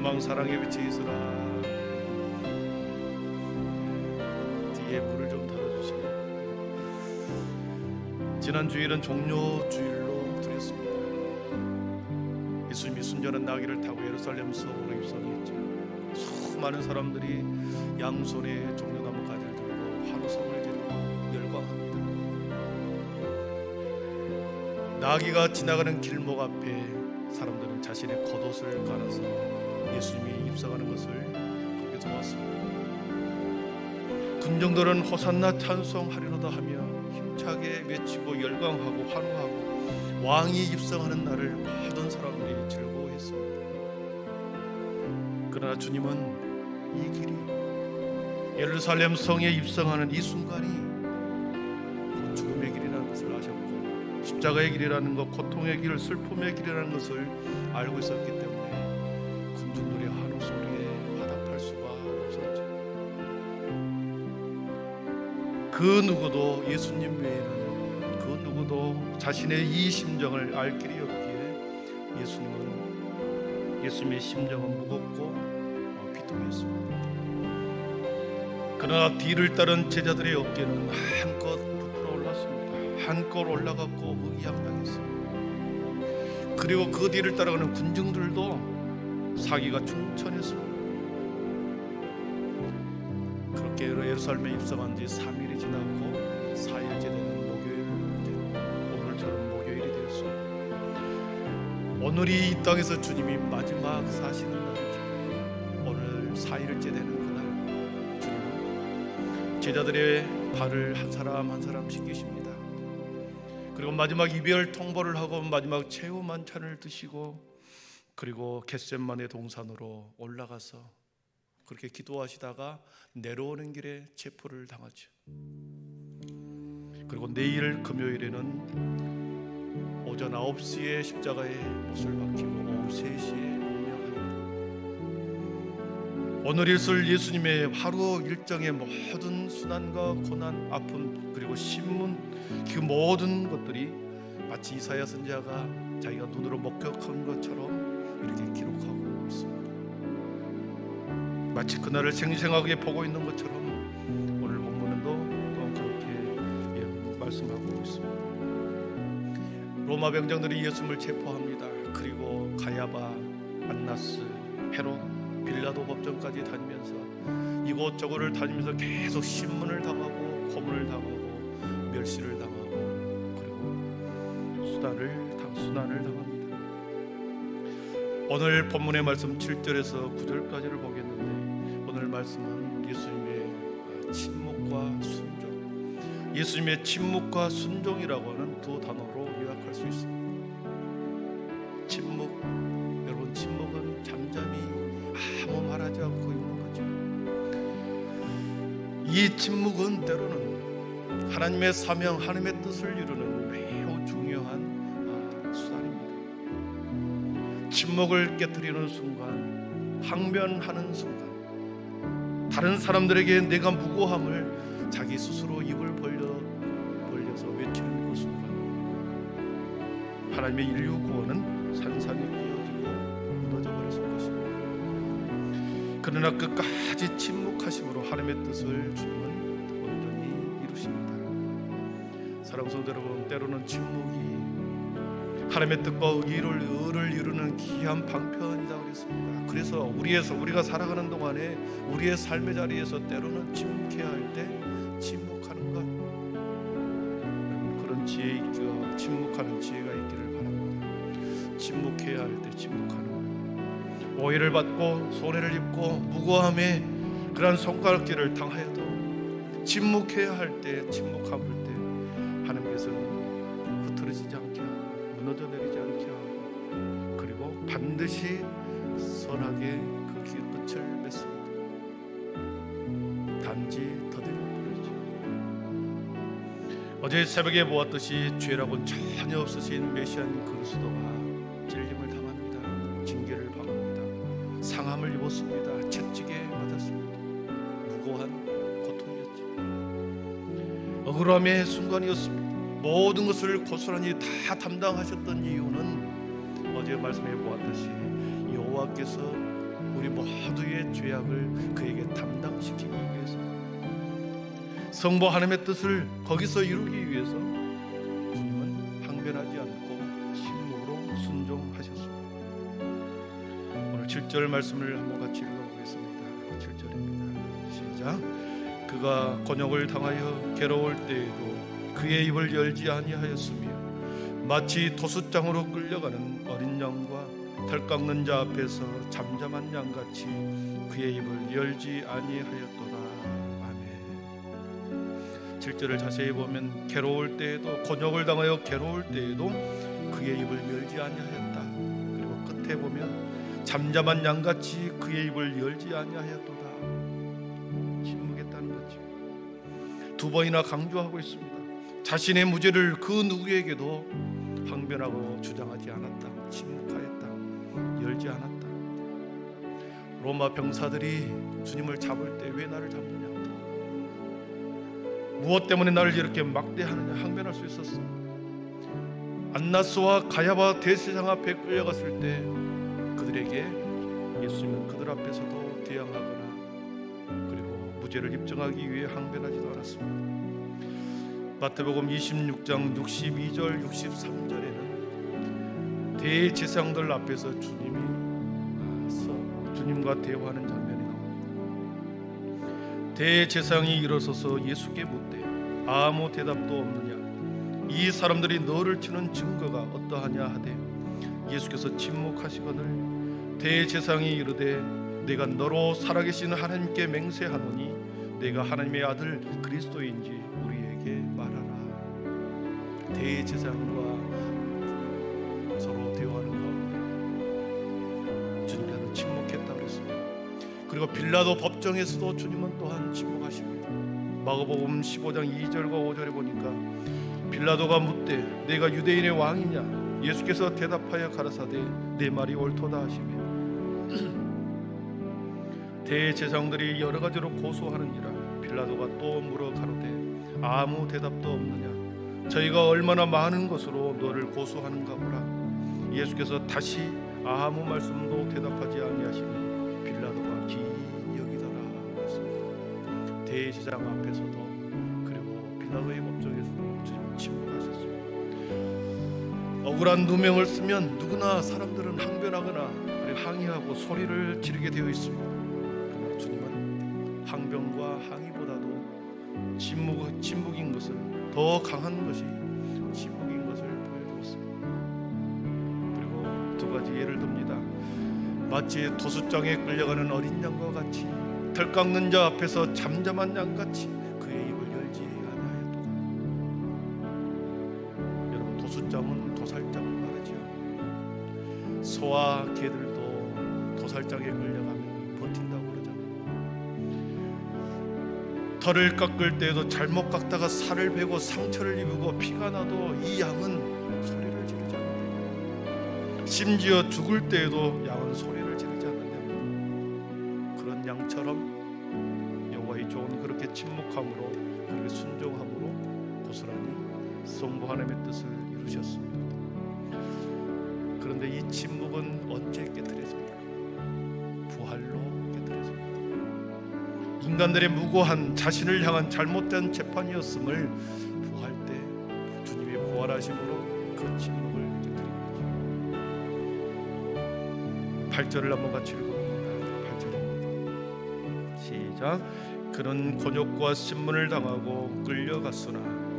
사망 사랑의 빛에 있으라. 뒤에 불을 좀 달아주세요. 지난 주일은 종료 주일로 드렸습니다. 예수님이 순전한 나귀를 타고 예루살렘 성으로 입성했죠. 수많은 사람들이 양손에 종려나무 가지를 들고 환호성을 지르고 열광합니다. 나귀가 지나가는 길목 앞에 사람들은 자신의 겉옷을 갈아서 예수님이 입성하는 것을 그렇게 보았습니다. 군중들은 호산나 찬송하리로다 하며 힘차게 외치고 열광하고 환호하고 왕이 입성하는 날을 모든 사람들이 즐거워했습니다. 그러나 주님은 이 길이 예루살렘 성에 입성하는 이 순간이 죽음의 길이라는 것을 아셨고 십자가의 길이라는 것, 고통의 길, 슬픔의 길이라는 것을 알고 있었기 때문에 군중들의 한우 소리에 화답할 수가 없었죠. 그 누구도 예수님 외에는 그 누구도 자신의 이 심정을 알 길이 없기에 예수님의 심정은 무겁고 비통했습니다. 그러나 뒤를 따른 제자들의 어깨는 한껏 부풀어 올랐습니다. 한껏 올라갔고 의기양양했습니다. 그리고 그 뒤를 따라가는 군중들도 사기가 충천했습니다. 그렇게 예루살렘에 입성한 지 3일이 지났고 4일째 되는 목요일, 오늘처럼 목요일이 되었습니다. 오늘이 이 땅에서 주님이 마지막 사시는 날이죠. 오늘 4일째 되는 그날 주님은 제자들의 발을 한 사람 한 사람 씻기십니다. 그리고 마지막 이별 통보를 하고 마지막 최후 만찬을 드시고 그리고 겟셋마네 동산으로 올라가서 그렇게 기도하시다가 내려오는 길에 체포를 당하죠. 그리고 내일 금요일에는 오전 9시에 십자가에 못을 박히고 오후 3시에 운명합니다. 오늘 있을 예수님의 하루 일정의 모든 순환과 고난, 아픔 그리고 신문, 그 모든 것들이 마치 이사야 선지자가 자기가 눈으로 목격한 것처럼 이렇게 기록하고 있습니다. 마치 그날을 생생하게 보고 있는 것처럼 오늘 본문은 또 그렇게 말씀하고 있습니다. 로마 병장들이 예수님을 체포합니다. 그리고 가야바, 안나스, 헤롯, 빌라도 법정까지 다니면서 이곳저곳을 다니면서 계속 신문을 당하고 고문을 당하고 멸시를 당하고 그리고 순환을 당합니다. 오늘 본문의 말씀 7절에서 9절까지를 보겠는데 오늘 말씀은 예수님의 침묵과 순종, 예수님의 침묵과 순종이라고 하는 두 단어로 요약할 수 있습니다. 침묵, 여러분 침묵은 잠잠히 아무 말하지 않고 있는 거죠. 이 침묵은 때로는 하나님의 사명, 하나님의 뜻을 이루는 매우 중요한 수단입니다. 침묵을 깨뜨리는 순간, 항변하는 순간, 다른 사람들에게 내가 무고함을 자기 스스로 입을 벌려서 외치는 그 순간, 하나님의 인류 구원은 산산이 깨어지고 무너져 버렸을 것입니다. 그러나 끝까지 침묵하심으로 하나님의 뜻을 주님은 온전히 이루십니다. 사랑하는 성도 여러분, 때로는 침묵이 하나님의 뜻과 의를 이루는 귀한 방편이다 그랬습니다. 그래서 우리가 살아가는 동안에 우리의 삶의 자리에서 때로는 침묵해야 할 때 침묵하는 것, 그런 지혜 있기가 침묵하는 지혜가 있기를 바랍니다. 침묵해야 할 때 침묵하는 것, 오해를 받고 손해를 입고 무고함에 그러한 손가락질을 당하여도 침묵해야 할 때 침묵함을 때 하나님께서는 흐트러지지 않게 하고 무너져 내리지 않게 하고 그리고 반드시 선하게 그 끝을 맺습니다. 단지 더디는 뿐이죠. 어제 새벽에 보았듯이 죄라고는 전혀 없으신 메시아님 그리스도가 찔림을 당합니다. 징계를 받습니다. 상함을 입었습니다. 채찍에 맞았습니다. 무고한 고통이었죠. 억울함의 순간이었습니다. 모든 것을 고스란히 다 담당하셨던 이유는 어제 말씀해 보았듯이 여호와께서 우리 모두의 죄악을 그에게 담당시키기 위해서, 성부 하나님의 뜻을 거기서 이루기 위해서 주님은 항변하지 않고 침묵으로 순종하셨습니다. 오늘 7절 말씀을 한번 같이 읽어보겠습니다. 7절입니다. 시작. 그가 곤욕을 당하여 괴로울 때에도 그의 입을 열지 아니하였으며 마치 도숫장으로 끌려가는 어린 양과 털 깎는 자 앞에서 잠잠한 양같이 그의 입을 열지 아니하였도다. 아멘. 7절을 자세히 보면 괴로울 때에도, 곤욕을 당하여 괴로울 때에도 그의 입을 열지 아니하였다. 그리고 끝에 보면 잠잠한 양같이 그의 입을 열지 아니하였도다. 침묵했다는 거죠. 두 번이나 강조하고 있습니다. 자신의 무죄를 그 누구에게도 항변하고 주장하지 않았다. 침묵하였다. 열지 않았다. 로마 병사들이 주님을 잡을 때 왜 나를 잡느냐, 무엇 때문에 나를 이렇게 막대하느냐 항변할 수 있었어. 안나스와 가야바 대제사장 앞에 끌려갔을 때 그들에게 예수님은 그들 앞에서도 대항하거나 그리고 무죄를 입증하기 위해 항변하지도 않았습니다. 마태복음 26장 62절 63절에는 대제사장들 앞에서 주님이 주님과 대화하는 장면이 나옵니다. 대제사장이 일어서서 예수께 묻되 아무 대답도 없느냐, 이 사람들이 너를 치는 증거가 어떠하냐 하되 예수께서 침묵하시거늘 대제사장이 이르되 내가 너로 살아계신 하나님께 맹세하노니 내가 하나님의 아들 그리스도인지 우리에게 말하라. 대제사장과 서로 대화하는 가운데 주님께서는 침묵했다고 그랬습니다. 그리고 빌라도 법정에서도 주님은 또한 침묵하십니다. 마가복음 15장 2절과 5절에 보니까 빌라도가 묻되 내가 유대인의 왕이냐, 예수께서 대답하여 가라사대 내 말이 옳도다 하시며 대제사장들이 여러 가지로 고소하는지라 빌라도가 또 물어 가로되 아무 대답도 없느냐, 저희가 얼마나 많은 것으로 너를 고소하는가 보라. 예수께서 다시 아무 말씀도 대답하지 아니하시니 빌라도가 기이 여기더라. 대제사장 앞에서도 그리고 빌라도의 법정에서도 주님은 침묵하셨습니다. 억울한 누명을 쓰면 누구나 사람들은 항변하거나 그리고 항의하고 소리를 지르게 되어 있습니다. 그러나 주님은 항변과 항의보다도 침묵인 것을, 더 강한 것이 침묵인 것을 보여주었습니다. 그리고 두 가지 예를 듭니다. 마치 도숫장에 끌려가는 어린 양과 같이 털 깎는 자 앞에서 잠잠한 양같이 그의 입을 열지 아니하였도다. 여러분, 도숫장은 도살장을 말하지요. 소와 개들도 도살장에 끌려가면 버틴다고 그러잖아요. 털을 깎을 때에도 잘못 깎다가 살을 베고 상처를 입고 피가 나도 이 양은 소리를 지르지 않는다. 심지어 죽을 때에도 양은 소리를 지르지 않는다. 그런 양처럼 여호와의 종은 그렇게 침묵함으로, 그렇게 순종함으로 고스란히 성부 하나님의 뜻을 이루셨습니다. 그런데 이 침묵은 언제 깨뜨려집니까? 부활로 깨뜨려집니다. 인간들의 무고한 자신을 향한 잘못된 재판이었음을 부활 때 주님이 부활하심으로 그 침묵을 깨뜨립니다. 8절을 한번 같이 읽어봅니다. 8절입니다. 시작. 그는 곤욕과 신문을 당하고 끌려갔으나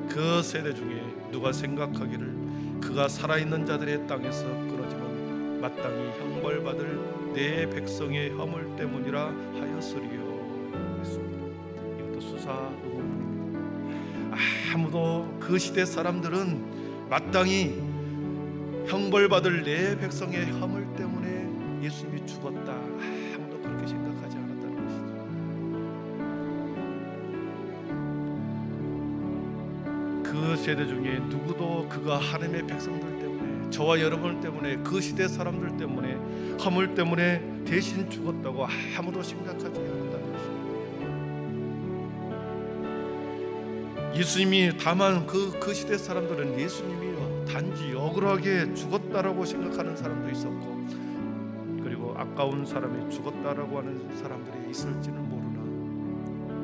그 세대 중에 누가 생각하기를 그가 살아있는 자들의 땅에서 끊어지면 마땅히 형벌받을 내 백성의 허물 때문이라 하였으리요. 했습니다. 이것도 수사의문입니다. 아무도 그 시대 사람들은 마땅히 형벌받을 내 백성의 허물 때문에 예수님이 죽었다, 아무도 그렇게 생각하지 않았다는 것이죠. 그 세대 중에 누구도 그가 하나님의 백성들 때문에, 저와 여러분 때문에, 그 시대 사람들 때문에, 허물 때문에 대신 죽었다고 아무도 생각하지 않았다는 것이죠. 예수님이, 다만 그 시대 사람들은 예수님이 단지 억울하게 죽었다라고 생각하는 사람도 있었고, 그리고 가까운 사람이 죽었다라고 하는 사람들이 있을지는 모르나,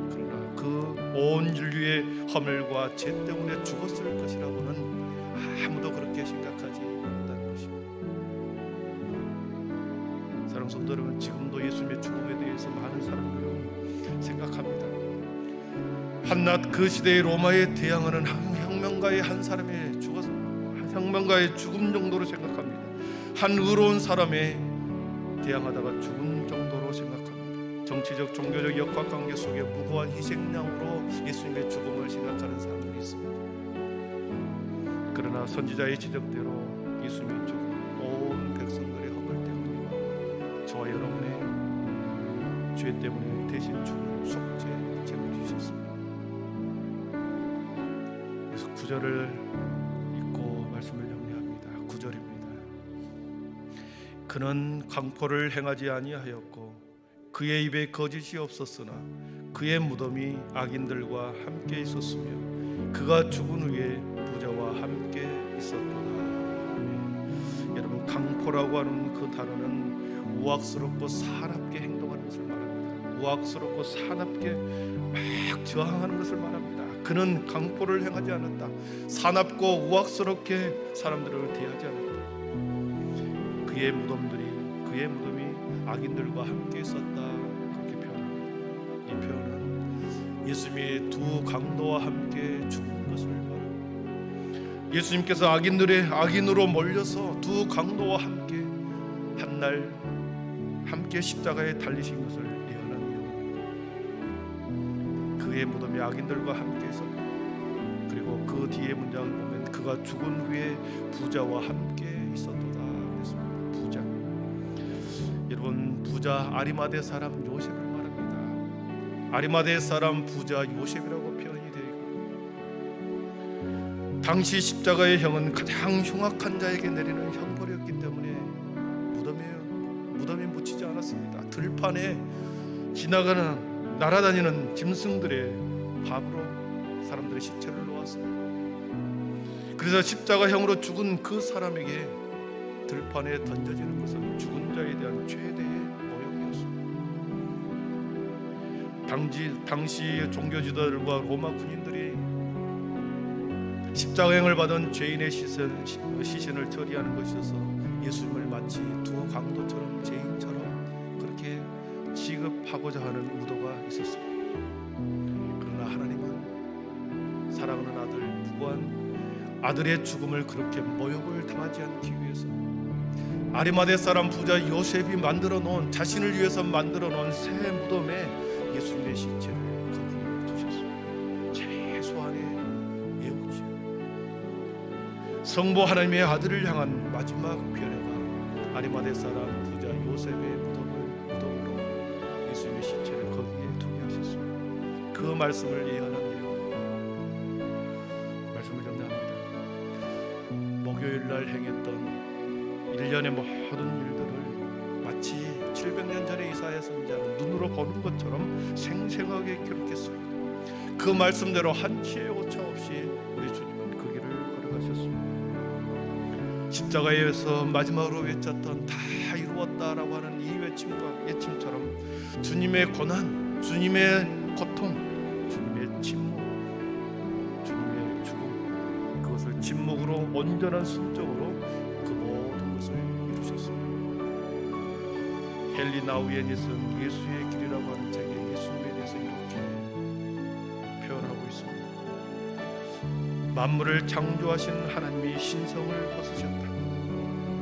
그러나 그 온 인류의 허물과 죄 때문에 죽었을 것이라고는 아무도 그렇게 생각하지 않는다는 것입니다. 사랑하는 성도 여러분, 지금도 예수님의 죽음에 대해서 많은 사람들은 생각합니다. 한낱 그 시대의 로마에 대항하는 혁명가의 한 사람의 혁명가의 죽음 정도로 생각합니다. 한 의로운 사람의 대항하다가 죽음 정도로 생각합니다. 정치적, 종교적 역학관계 속에 무고한 희생양으로 예수님의 죽음을 생각하는 사람들이 있습니다. 그러나 선지자의 지적대로 예수님의 죽음 온 백성들의 허물 때문이고 저와 여러분의 죄 때문에 대신 죽은 속죄 제물이 주셨습니다. 그래서 9절을 읽고 말씀을 정리합니다. 9절입니다. 그는 강포를 행하지 아니하였고 그의 입에 거짓이 없었으나 그의 무덤이 악인들과 함께 있었으며 그가 죽은 후에 부자와 함께 있었도다. 여러분, 강포라고 하는 그 단어는 우악스럽고 사납게 행동하는 것을 말합니다. 우악스럽고 사납게 막 저항하는 것을 말합니다. 그는 강포를 행하지 않았다. 사납고 우악스럽게 사람들을 대하지 않았다. 그의 무덤이 악인들과 함께 있었다. 그렇게 표현합니다. 이 표현은 예수님의 두 강도와 함께 죽은 것을 말합니다. 예수님께서 악인으로 몰려서 두 강도와 함께 한날 함께 십자가에 달리신 것을 예언합니다. 그의 무덤이 악인들과 함께 있었다. 그리고 그 뒤에 문장을 보면 그가 죽은 후에 부자와 함께 있었다. 여러분, 부자 아리마대 사람 요셉을 말합니다. 아리마대 사람 부자 요셉이라고 표현이 되어 있고, 당시 십자가의 형은 가장 흉악한 자에게 내리는 형벌이었기 때문에 무덤에 묻히지 않았습니다. 들판에 지나가는 날아다니는 짐승들의 밥으로 사람들의 시체를 놓았습니다. 그래서 십자가형으로 죽은 그 사람에게 들판에 던져지는 것은 죽은 자에 대한 최대의 모욕이었습니다. 당시 종교 지도자들과 로마 군인들이 십자가형을 받은 죄인의 시신을 처리하는 것이어서 예수님을 마치 두 강도처럼 죄인처럼 그렇게 취급하고자 하는 의도가 있었습니다. 그러나 하나님은 사랑하는 아들 무고한 아들의 죽음을 그렇게 모욕을 당하지 않기 위해서 아리마대 사람 부자 요셉이 자신을 위해서 만들어 놓은 새 무덤에 예수님의 시체를 거기에 두셨습니다. 최소한의 예우지. 성부 하나님의 아들을 향한 마지막 배려가 아리마대 사람 부자 요셉의 무덤으로 예수님의 시체를 거기에 두게 하셨습니다. 그 말씀을 예언합니다. 말씀을 정리합니다. 목요일 날 행했던 1년의 모든 일들을 마치 700년 전에 이사야 선지자는 눈으로 보는 것처럼 생생하게 기록했습니다. 그 말씀대로 한치의 오차 없이 우리 주님은 그 길을 걸어가셨습니다. 십자가에서 마지막으로 외쳤던 다 이루었다라고 하는 이 외침처럼 주님의 고난, 주님의 고통, 주님의 침묵, 주님의 죽음, 그것을 침묵으로 온전한 순종으로 헨리 나우엔이 쓴 예수의 길이라고 하는 책에 예수님에 대해서 이렇게 표현하고 있습니다. 만물을 창조하신 하나님이 신성을 벗으셨다.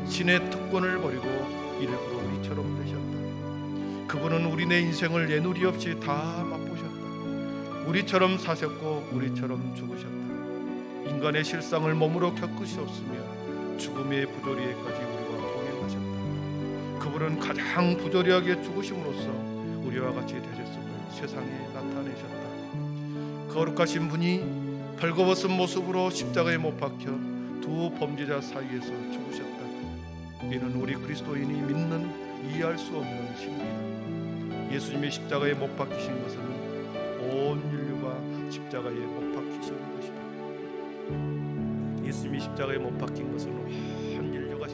신의 특권을 버리고 일부러 우리처럼 되셨다. 그분은 우리네 인생을 예누리 없이 다 맛보셨다. 우리처럼 사셨고 우리처럼 죽으셨다. 인간의 실상을 몸으로 겪으셨으며 죽음의 부조리에까지 그분은 가장 부조리하게 죽으심으로써 우리와 같이 되셨음을 세상에 나타내셨다. 거룩하신 분이 벌거벗은 모습으로 십자가에 못 박혀 두 범죄자 사이에서 죽으셨다. 이는 우리 그리스도인이 믿는 이해할 수 없는 신비다. 예수님의 십자가에 못 박히신 것은 온 인류가 십자가에 못 박히신 것이다. 예수님이 십자가에 못 박힌 것은 온 인류가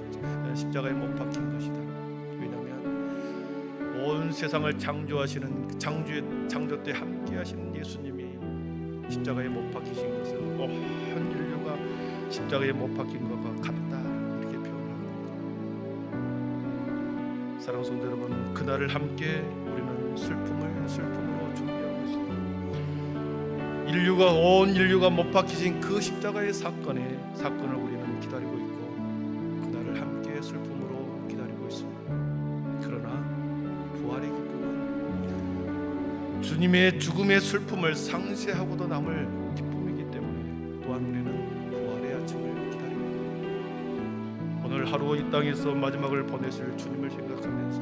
십자가에 못 박힌 것이다. 세상을 창조하시는 창조 때 함께 하시는 예수님이 십자가에 못 박히신 것을 온 인류가 십자가에 못 박힌 것과 같다, 이렇게 표현합니다. 사랑하는 성도 여러분, 그날을 함께 우리는 슬픔으로 준비하고 있습니다. 온 인류가 못 박히신 그 십자가의 사건을 우리는 기다리고 있고, 그날을 함께 슬픔으로 기다리고 있습니다. 그러나 부활의 기쁨은 주님의 죽음의 슬픔을 상쇄하고도 남을 기쁨이기 때문에 또한 우리는 부활의 아침을 기다립니다. 오늘 하루 이 땅에서 마지막을 보내실 주님을 생각하면서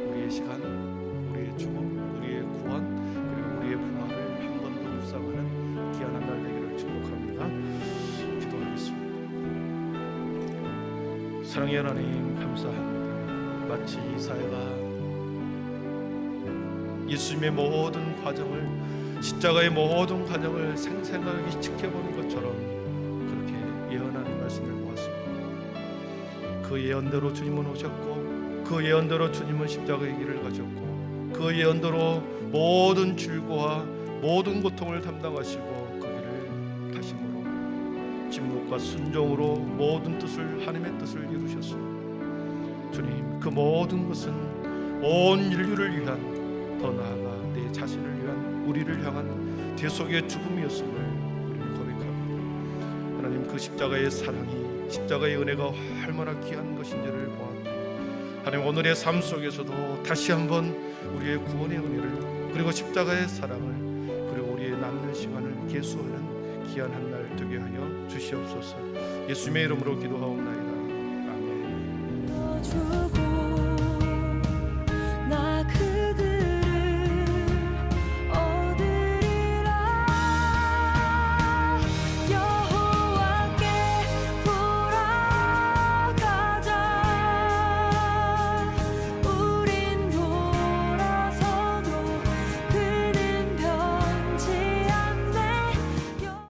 우리의 시간, 우리의 죽음, 우리의 구원, 그리고 우리의 부활을 한 번 더 묵상하는 귀한 한 날 되기를 축복합니다. 기도하겠습니다. 사랑의 하나님, 감사합니다. 마치 이사야가 예수님의 모든 과정을, 십자가의 모든 과정을 생생하게 지켜보는 것처럼 그렇게 예언하는 말씀을 보았습니다. 그 예언대로 주님은 오셨고, 그 예언대로 주님은 십자가의 길을 가셨고, 그 예언대로 모든 줄고와 모든 고통을 담당하시고 그 길을 다심으로 진묵과 순종으로 모든 뜻을, 하나님의 뜻을 이루셨습니다. 주님, 그 모든 것은 온 인류를 위한, 더 나아가 내 자신을 위한, 우리를 향한 대속의 죽음이었음을 우리는 고백합니다. 하나님, 그 십자가의 사랑이, 십자가의 은혜가 얼마나 귀한 것인지를 보았고, 하나님, 오늘의 삶 속에서도 다시 한번 우리의 구원의 은혜를, 그리고 십자가의 사랑을, 그리고 우리의 남는 시간을 계수하는 귀한 한 날 되게 하여 주시옵소서. 예수님의 이름으로 기도하옵나이다. 아멘.